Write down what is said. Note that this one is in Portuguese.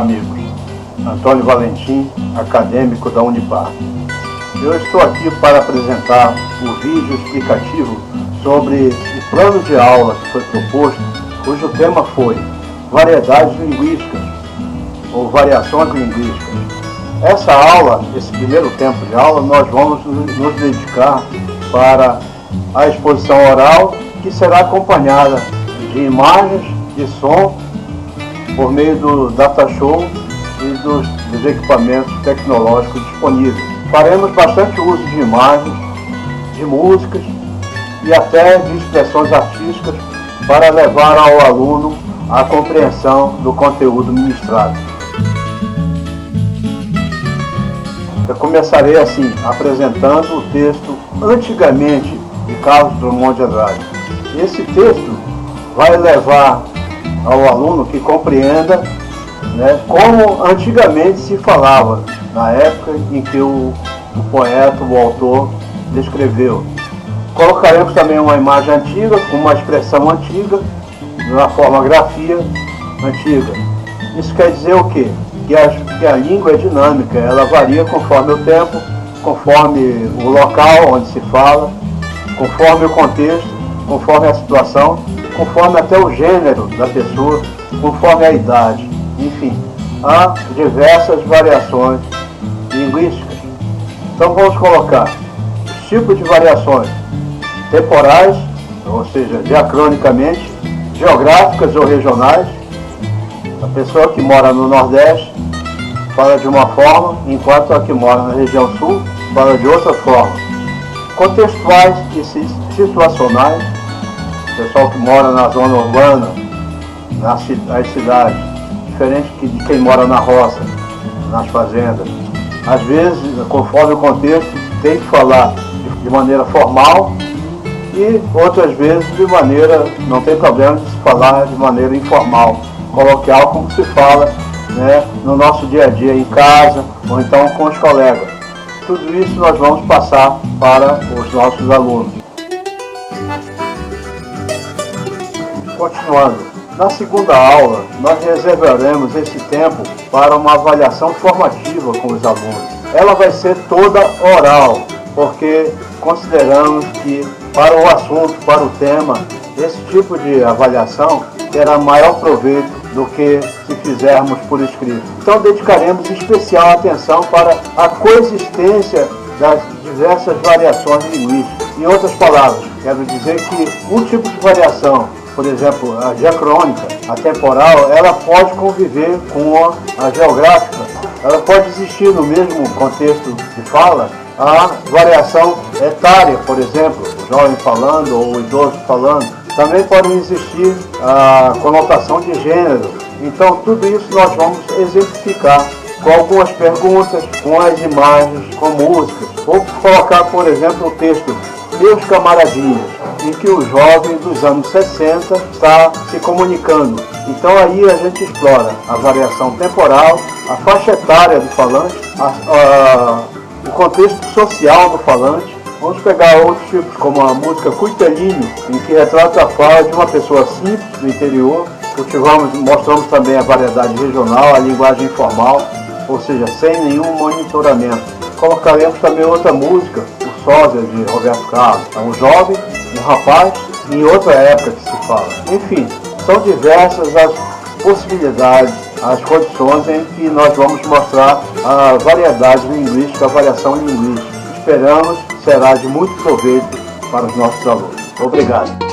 amigos. Antônio Valentim, acadêmico da Unipar. Eu estou aqui para apresentar o vídeo explicativo sobre o plano de aula que foi proposto, cujo tema foi variedades linguísticas ou variações linguísticas. Essa aula, esse primeiro tempo de aula, nós vamos nos dedicar para a exposição oral, que será acompanhada de imagens e som por meio do data show e dos equipamentos tecnológicos disponíveis. Faremos bastante uso de imagens, de músicas e até de expressões artísticas para levar ao aluno a compreensão do conteúdo ministrado. Eu começarei assim, apresentando o texto Antigamente, de Carlos Drummond de Andrade. Esse texto vai levar ao aluno que compreenda, como antigamente se falava, na época em que o poeta, o autor, descreveu. Colocaremos também uma imagem antiga, com uma expressão antiga, na forma grafia antiga. Isso quer dizer o quê? Que a língua é dinâmica, ela varia conforme o tempo, conforme o local onde se fala, conforme o contexto, conforme a situação, conforme até o gênero da pessoa, conforme a idade. Enfim, há diversas variações linguísticas. Então vamos colocar os tipos de variações temporais, ou seja, diacronicamente, geográficas ou regionais. A pessoa que mora no Nordeste fala de uma forma, enquanto a que mora na região Sul fala de outra forma. Contextuais e situacionais, o pessoal que mora na zona urbana, nas cidades, diferente de quem mora na roça, nas fazendas. Às vezes, conforme o contexto, tem que falar de maneira formal e outras vezes não tem problema de se falar de maneira informal, coloquial, como se fala no nosso dia a dia em casa ou então com os colegas. Tudo isso nós vamos passar para os nossos alunos. Continuando, na segunda aula nós reservaremos esse tempo para uma avaliação formativa com os alunos. Ela vai ser toda oral, porque consideramos que para o assunto, para o tema, esse tipo de avaliação terá maior proveito do que se fizermos por escrito. Então dedicaremos especial atenção para a coexistência das diversas variações linguísticas. Em outras palavras, quero dizer que um tipo de variação, por exemplo, a diacrônica, a temporal, ela pode conviver com a geográfica. Ela pode existir no mesmo contexto de fala. A variação etária, por exemplo, o jovem falando ou o idoso falando. Também pode existir a conotação de gênero. Então, tudo isso nós vamos exemplificar com algumas perguntas, com as imagens, com músicas. Vou colocar, por exemplo, o texto Meus Camaradinhas, em que o jovem dos anos 60 está se comunicando. Então aí a gente explora a variação temporal, a faixa etária do falante, o contexto social do falante. Vamos pegar outros tipos, como a música Cuitelinho, em que retrata a fala de uma pessoa simples do interior. Mostramos também a variedade regional, a linguagem informal, ou seja, sem nenhum monitoramento. Colocaremos também outra música, o Sósia, de Roberto Carlos. É um jovem, um rapaz, em outra época que se fala. Enfim, são diversas as possibilidades, as condições em que nós vamos mostrar a variedade linguística, a variação linguística. Esperamos será de muito proveito para os nossos alunos. Obrigado.